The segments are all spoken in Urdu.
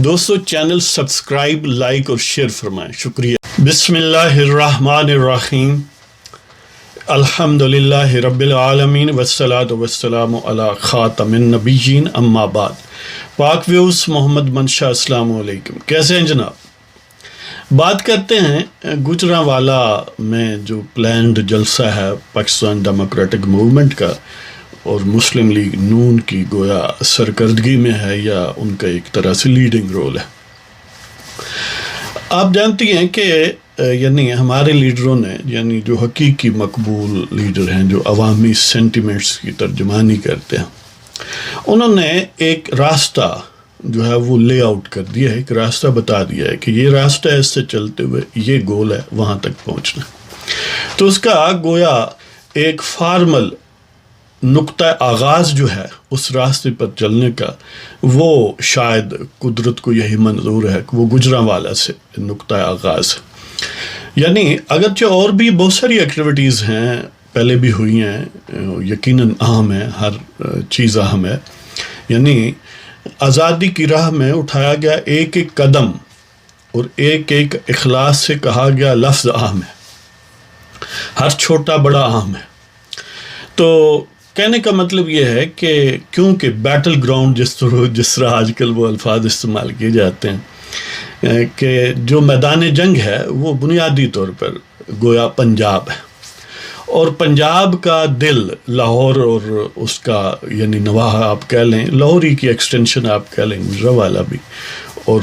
دوستو چینل سبسکرائب لائک اور شیئر فرمائیں، شکریہ۔ بسم اللہ الرحمن الرحیم، الحمدللہ رب العالمین والصلاة والسلام علی خاتم النبیین، اما بعد۔ پاک ویوز محمد منشا، السلام علیکم، کیسے ہیں جناب؟ بات کرتے ہیں گوجرانوالہ میں جو پلانڈ جلسہ ہے پاکستان ڈیموکریٹک موومنٹ کا اور مسلم لیگ نون کی گویا سرکردگی میں ہے یا ان کا ایک طرح سے لیڈنگ رول ہے۔ آپ جانتی ہیں کہ ہمارے لیڈروں نے جو حقیقی مقبول لیڈر ہیں، جو عوامی سینٹیمنٹس کی ترجمانی کرتے ہیں، انہوں نے ایک راستہ جو ہے وہ لے آؤٹ کر دیا ہے، ایک راستہ بتا دیا ہے کہ یہ راستہ ہے، اس سے چلتے ہوئے یہ گول ہے، وہاں تک پہنچنا۔ تو اس کا گویا ایک فارمل نقطہ آغاز جو ہے اس راستے پر چلنے کا، وہ شاید قدرت کو یہی منظور ہے کہ وہ گوجرانوالہ سے نقطہ آغاز ہے۔ اگرچہ اور بھی بہت ساری ایکٹیویٹیز ہیں، پہلے بھی ہوئی ہیں، یقیناً اہم ہے، ہر چیز اہم ہے۔ آزادی کی راہ میں اٹھایا گیا ایک ایک قدم اور ایک ایک اخلاص سے کہا گیا لفظ اہم ہے، ہر چھوٹا بڑا اہم ہے۔ تو کہنے کا مطلب یہ ہے کہ کیونکہ بیٹل گراؤنڈ جس طرح آج کل وہ الفاظ استعمال کیے جاتے ہیں کہ جو میدان جنگ ہے وہ بنیادی طور پر گویا پنجاب ہے، اور پنجاب کا دل لاہور اور اس کا نواح آپ کہہ لیں، لاہوری کی ایکسٹینشن آپ کہہ لیں، گوجرانوالہ بھی، اور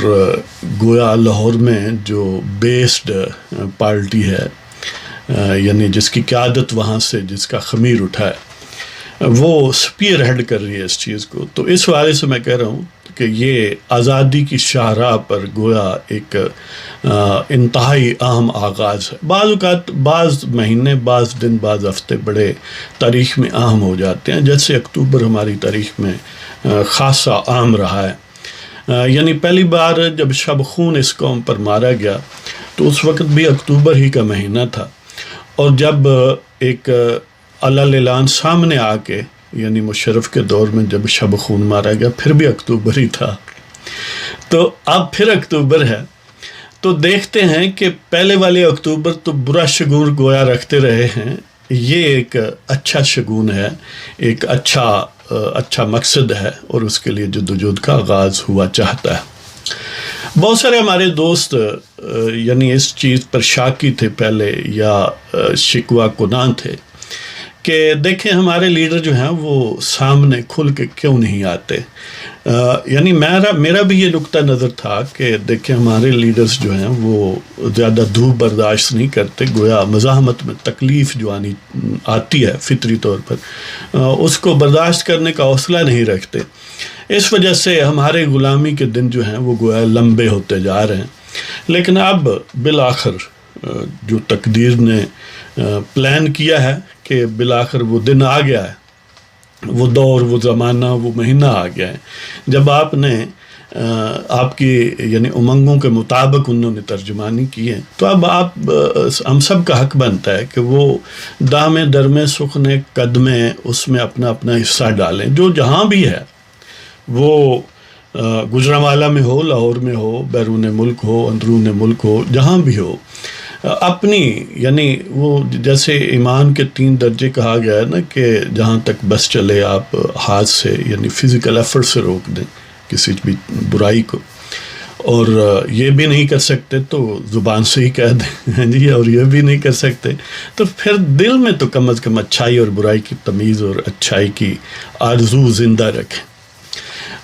گویا لاہور میں جو بیسڈ پارٹی ہے جس کی قیادت وہاں سے، جس کا خمیر اٹھا ہے، وہ سپیئر ہیڈ کر رہی ہے اس چیز کو۔ تو اس حوالے سے میں کہہ رہا ہوں کہ یہ آزادی کی شاہراہ پر گویا ایک انتہائی اہم آغاز ہے۔ بعض اوقات بعض مہینے، بعض دن، بعض ہفتے بڑے تاریخ میں اہم ہو جاتے ہیں، جیسے اکتوبر ہماری تاریخ میں خاصا اہم رہا ہے۔ پہلی بار جب شب خون اس قوم پر مارا گیا تو اس وقت بھی اکتوبر ہی کا مہینہ تھا، اور جب ایک اعلان سامنے آ کے مشرف کے دور میں جب شب خون مارا گیا پھر بھی اکتوبر ہی تھا، تو اب پھر اکتوبر ہے۔ تو دیکھتے ہیں کہ پہلے والے اکتوبر تو برا شگون گویا رکھتے رہے ہیں، یہ ایک اچھا شگون ہے، ایک اچھا مقصد ہے، اور اس کے لیے جدوجہد کا آغاز ہوا چاہتا ہے۔ بہت سارے ہمارے دوست اس چیز پر شاکی تھے پہلے، یا شکوہ کناں تھے کہ دیکھیں ہمارے لیڈر جو ہیں وہ سامنے کھل کے کیوں نہیں آتے۔ میرا بھی یہ نقطہ نظر تھا کہ دیکھیں ہمارے لیڈرز جو ہیں وہ زیادہ دھوپ برداشت نہیں کرتے، گویا مزاحمت میں تکلیف جو آتی ہے فطری طور پر، اس کو برداشت کرنے کا حوصلہ نہیں رکھتے۔ اس وجہ سے ہمارے غلامی کے دن جو ہیں وہ گویا لمبے ہوتے جا رہے ہیں۔ لیکن اب بالآخر جو تقدیر نے پلان کیا ہے کہ بالآخر وہ دن آ گیا ہے، وہ دور، وہ زمانہ، وہ مہینہ آ گیا ہے جب آپ نے آپ کی امنگوں کے مطابق انہوں نے ترجمانی کی ہے۔ تو اب ہم سب کا حق بنتا ہے کہ وہ دامے درمے سخنے قدمے اس میں اپنا حصہ ڈالیں، جو جہاں بھی ہے، وہ گوجرانوالہ میں ہو، لاہور میں ہو، بیرون ملک ہو، اندرون ملک ہو، جہاں بھی ہو، اپنی وہ جیسے ایمان کے 3 درجے کہا گیا ہے نا کہ جہاں تک بس چلے آپ ہاتھ سے فزیکل ایفرٹ سے روک دیں کسی بھی برائی کو، اور یہ بھی نہیں کر سکتے تو زبان سے ہی کہہ دیں اور یہ بھی نہیں کر سکتے تو پھر دل میں تو کم از کم اچھائی اور برائی کی تمیز اور اچھائی کی آرزو زندہ رکھیں۔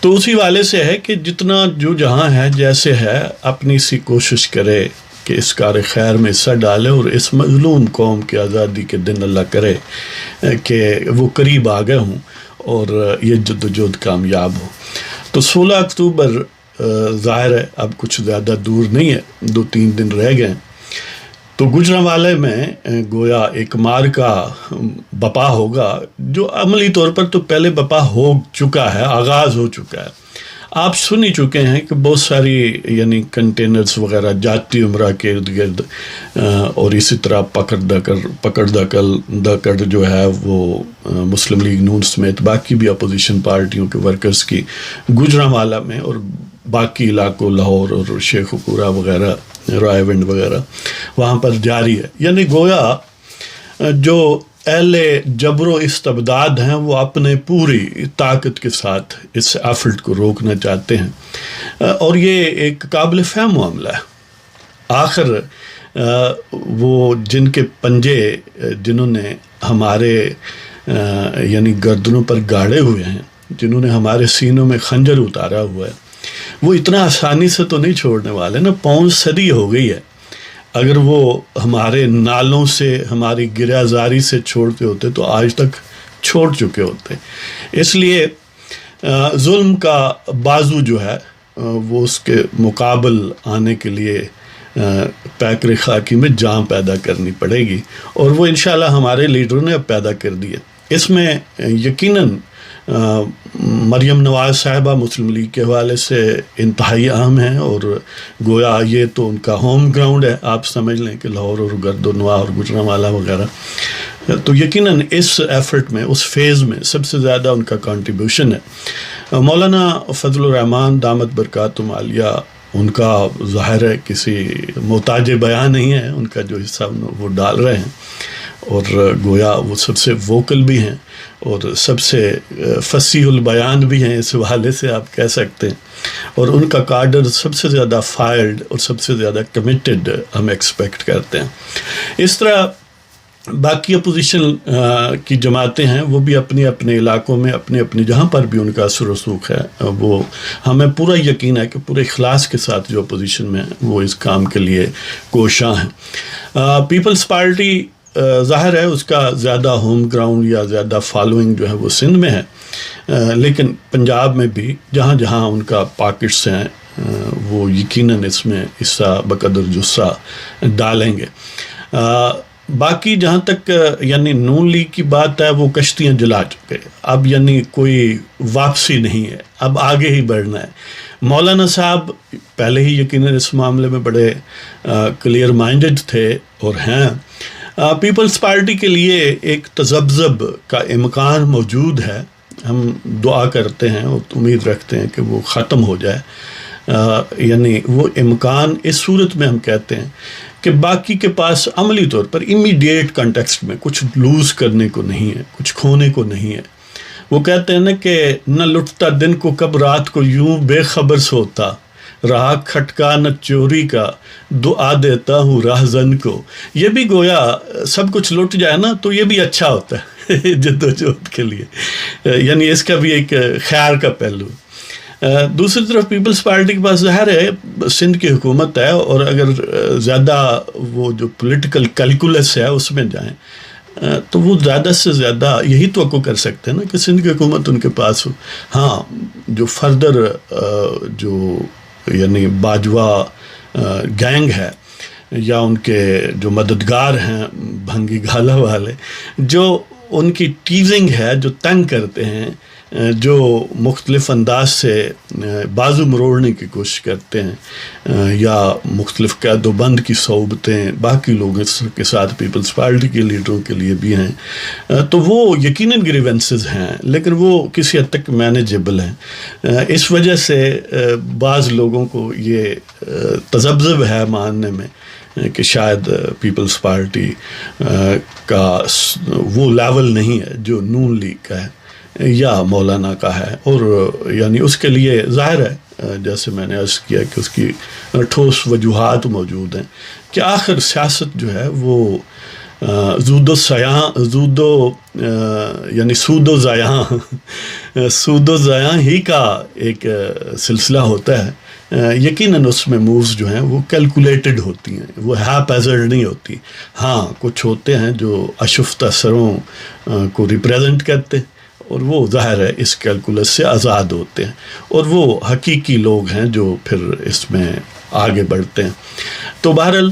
تو اسی والے سے ہے کہ جتنا جو جہاں ہے جیسے ہے، اپنی سی کوشش کرے کہ اس کار خیر میں حصہ ڈالے، اور اس مظلوم قوم کی آزادی کے دن اللہ کرے کہ وہ قریب آ گئے ہوں اور یہ جدوجہد کامیاب ہو۔ تو 16 اکتوبر ظاہر ہے اب کچھ زیادہ دور نہیں ہے، 2-3 دن رہ گئے، تو گوجرانوالہ میں گویا ایک معرکہ بپا ہوگا، جو عملی طور پر تو پہلے بپا ہو چکا ہے، آغاز ہو چکا ہے۔ آپ سن ہی چکے ہیں کہ بہت ساری کنٹینرز وغیرہ جاتی عمرہ کے ارد گرد، اور اسی طرح پکڑ دکڑ جو ہے وہ مسلم لیگ نون سمیت باقی بھی اپوزیشن پارٹیوں کے ورکرز کی گوجرانوالہ میں اور باقی علاقوں لاہور اور شیخ پورہ وغیرہ رائے ونڈ وغیرہ وہاں پر جاری ہے. یعنی گویا جو اہل جبر و استبداد ہیں وہ اپنے پوری طاقت کے ساتھ اس ایفرٹ کو روکنا چاہتے ہیں, اور یہ ایک قابل فہم معاملہ ہے. آخر وہ جن کے پنجے جنہوں نے ہمارے یعنی گردنوں پر گاڑے ہوئے ہیں, جنہوں نے ہمارے سینوں میں خنجر اتارا ہوا ہے, وہ اتنا آسانی سے تو نہیں چھوڑنے والے نا. 5 صدی ہو گئی ہے. اگر وہ ہمارے نالوں سے ہماری گرہ زاری سے چھوڑتے ہوتے تو آج تک چھوڑ چکے ہوتے. اس لیے ظلم کا بازو جو ہے وہ اس کے مقابل آنے کے لیے پیکر خاکی میں جان پیدا کرنی پڑے گی, اور وہ انشاءاللہ ہمارے لیڈروں نے اب پیدا کر دی ہے. اس میں یقیناً مریم نواز صاحبہ مسلم لیگ کے حوالے سے انتہائی اہم ہیں, اور گویا یہ تو ان کا ہوم گراؤنڈ ہے. آپ سمجھ لیں کہ لاہور اور گردنوا اور گجرانوالہ وغیرہ, تو یقیناً اس ایفرٹ میں, اس فیز میں سب سے زیادہ ان کا کنٹریبیوشن ہے. مولانا فضل الرحمان دامت برکاتہم عالیہ, ان کا ظاہر ہے کسی محتاج بیان نہیں ہے, ان کا جو حصہ وہ ڈال رہے ہیں, اور گویا وہ سب سے ووکل بھی ہیں اور سب سے فصیح البیان بھی ہیں, اس حوالے سے آپ کہہ سکتے ہیں. اور ان کا کارڈر سب سے زیادہ فائلڈ اور سب سے زیادہ کمیٹڈ ہم ایکسپیکٹ کرتے ہیں. اس طرح باقی اپوزیشن کی جماعتیں ہیں, وہ بھی اپنے اپنے علاقوں میں اپنے اپنے جہاں پر بھی ان کا اثر و رسوخ ہے, وہ ہمیں پورا یقین ہے کہ پورے اخلاص کے ساتھ جو اپوزیشن میں ہیں وہ اس کام کے لیے کوشاں ہیں. پیپلز پارٹی ظاہر ہے اس کا زیادہ ہوم گراؤنڈ یا زیادہ فالوئنگ جو ہے وہ سندھ میں ہے, لیکن پنجاب میں بھی جہاں جہاں ان کا پاکٹس ہیں وہ یقیناً اس میں حصہ بقدر جسہ ڈالیں گے. باقی جہاں تک یعنی نون لیگ کی بات ہے, وہ کشتیاں جلا چکے, اب یعنی کوئی واپسی نہیں ہے, اب آگے ہی بڑھنا ہے. مولانا صاحب پہلے ہی یقیناً اس معاملے میں بڑے کلیئر مائنڈڈ تھے اور ہیں. پیپلز پارٹی کے لیے ایک تذبذب کا امکان موجود ہے. ہم دعا کرتے ہیں اور امید رکھتے ہیں کہ وہ ختم ہو جائے. یعنی وہ امکان اس صورت میں ہم کہتے ہیں کہ باقی کے پاس عملی طور پر امیڈیٹ کنٹیکسٹ میں کچھ لوز کرنے کو نہیں ہے, کچھ کھونے کو نہیں ہے. وہ کہتے ہیں نا کہ نہ لٹتا دن کو کب رات کو یوں بے خبر سوتا, رہا کھٹکا نہ چوری کا دعا دیتا ہوں راہزن کو. یہ بھی گویا سب کچھ لٹ جائے نا تو یہ بھی اچھا ہوتا ہے جدوجہد کے لیے, یعنی اس کا بھی ایک خیال کا پہلو. دوسری طرف پیپلز پارٹی کے پاس ظاہر ہے سندھ کی حکومت ہے, اور اگر زیادہ وہ جو پولیٹیکل کیلکولس ہے اس میں جائیں تو وہ زیادہ سے زیادہ یہی توقع کر سکتے ہیں نا کہ سندھ کی حکومت ان کے پاس ہو. ہاں, جو فردر جو یعنی باجوہ گینگ ہے یا ان کے جو مددگار ہیں بھنگی گھالا والے, جو ان کی ٹیزنگ ہے, جو تنگ کرتے ہیں, جو مختلف انداز سے بازو مروڑنے کی کوشش کرتے ہیں, یا مختلف قید و بند کی صحبتیں باقی لوگوں کے ساتھ پیپلز پارٹی کے لیڈروں کے لیے بھی ہیں, تو وہ یقیناً گریونسز ہیں, لیکن وہ کسی حد تک مینیجیبل ہیں. اس وجہ سے بعض لوگوں کو یہ تذبذب ہے ماننے میں کہ شاید پیپلز پارٹی کا وہ لیول نہیں ہے جو نون لیگ کا ہے یا مولانا کا ہے, اور یعنی اس کے لیے ظاہر ہے جیسے میں نے عرض کیا کہ اس کی ٹھوس وجوہات موجود ہیں کہ آخر سیاست جو ہے وہ زود و ضیاں ہی کا ایک سلسلہ ہوتا ہے. یقیناً اس میں مووز جو ہیں وہ کیلکولیٹڈ ہوتی ہیں, وہ ہیپ ایزرڈ نہیں ہوتی. ہاں, کچھ ہوتے ہیں جو اشفتہ سروں کو ریپریزنٹ کرتے ہیں, اور وہ ظاہر ہے اس کیلکولس سے آزاد ہوتے ہیں, اور وہ حقیقی لوگ ہیں جو پھر اس میں آگے بڑھتے ہیں. تو بہرحال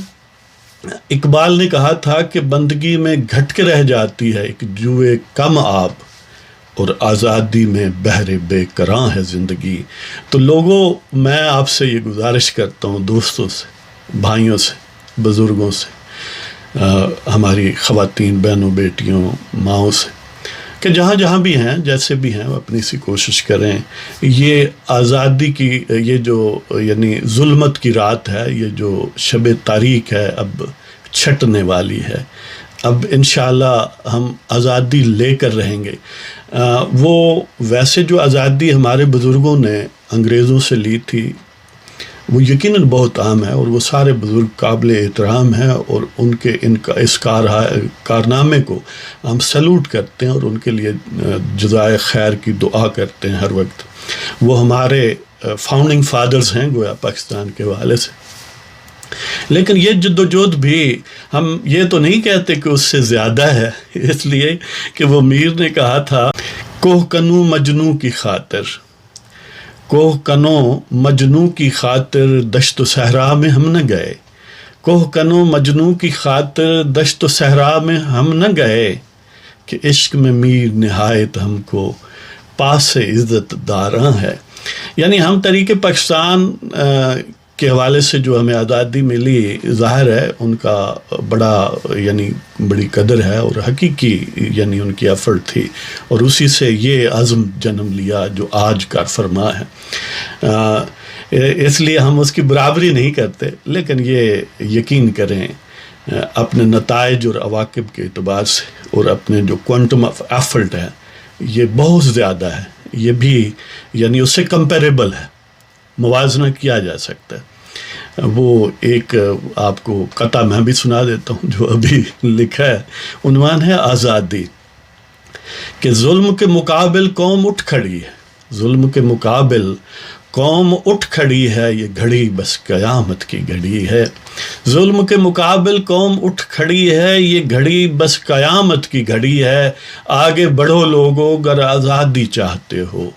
اقبال نے کہا تھا کہ بندگی میں گھٹ کے رہ جاتی ہے ایک جوئے کم آب, اور آزادی میں بحر بے کراں ہے زندگی. تو لوگوں, میں آپ سے یہ گزارش کرتا ہوں, دوستوں سے, بھائیوں سے, بزرگوں سے, ہماری خواتین بہنوں بیٹیوں ماؤں سے, کہ جہاں جہاں بھی ہیں جیسے بھی ہیں وہ اپنی سی کوشش کریں. یہ آزادی کی یہ جو یعنی ظلمت کی رات ہے، یہ جو شب تاریک ہے اب چھٹنے والی ہے. اب انشاءاللہ ہم آزادی لے کر رہیں گے. وہ ویسے جو آزادی ہمارے بزرگوں نے انگریزوں سے لی تھی وہ یقیناً بہت عام ہے، اور وہ سارے بزرگ قابل احترام ہیں، اور ان کے اس کارنامے کو ہم سلوٹ کرتے ہیں اور ان کے لیے جزائے خیر کی دعا کرتے ہیں ہر وقت. وہ ہمارے فاؤنڈنگ فادرز ہیں گویا پاکستان کے حوالے سے. لیکن یہ جدوجہد بھی ہم یہ تو نہیں کہتے کہ اس سے زیادہ ہے، اس لیے کہ وہ میر نے کہا تھا کوہ کنو مجنوں کی خاطر، کوہ کنو مجنوں کی خاطر دشت و صحرا میں ہم نہ گئے، کوہ کنو مجنوں کی خاطر دشت و صحرا میں ہم نہ گئے، کہ عشق میں میر نہایت ہم کو پاس عزت داراں ہے. یعنی ہم تحریک پاکستان کے حوالے سے جو ہمیں آزادی ملی، ظاہر ہے ان کا یعنی بڑی قدر ہے، اور حقیقی یعنی ان کی ایفرٹ تھی، اور اسی سے یہ عزم جنم لیا جو آج کار فرما ہے. اس لیے ہم اس کی برابری نہیں کرتے، لیکن یہ یقین کریں اپنے نتائج اور عواقب کے اعتبار سے، اور اپنے جو کوانٹم آف ایفرٹ ہے یہ بہت زیادہ ہے، یہ بھی یعنی اس سے کمپیریبل ہے، موازنہ کیا جا سکتا ہے. وہ ایک آپ کو قطعہ میں بھی سنا دیتا ہوں جو ابھی لکھا ہے، عنوان ہے آزادی، کہ ظلم کے مقابل قوم اٹھ کھڑی ہے، ظلم کے مقابل قوم اٹھ کھڑی ہے، یہ گھڑی بس قیامت کی گھڑی ہے. ظلم کے مقابل قوم اٹھ کھڑی ہے، یہ گھڑی بس قیامت کی گھڑی ہے. آگے بڑھو لوگو گر آزادی چاہتے ہو،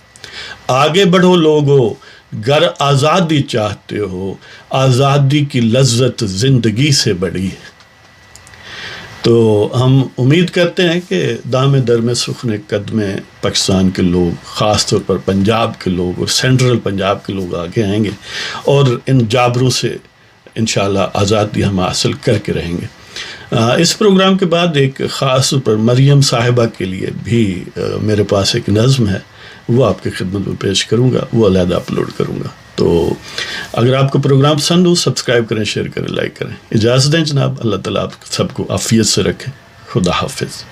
آگے بڑھو لوگو گر آزادی چاہتے ہو، آزادی کی لذت زندگی سے بڑی ہے. تو ہم امید کرتے ہیں کہ دام در میں سخن قدم پاکستان کے لوگ، خاص طور پر پنجاب کے لوگ اور سینٹرل پنجاب کے لوگ آگے آئیں گے، اور ان جابروں سے انشاءاللہ آزادی ہم حاصل کر کے رہیں گے. اس پروگرام کے بعد ایک خاص طور پر مریم صاحبہ کے لیے بھی میرے پاس ایک نظم ہے، وہ آپ کی خدمت میں پیش کروں گا، وہ علیحدہ اپلوڈ کروں گا. تو اگر آپ کو پروگرام پسند ہو سبسکرائب کریں، شیئر کریں، لائک کریں. اجازت دیں جناب، اللہ تعالیٰ آپ سب کو عافیت سے رکھے. خدا حافظ.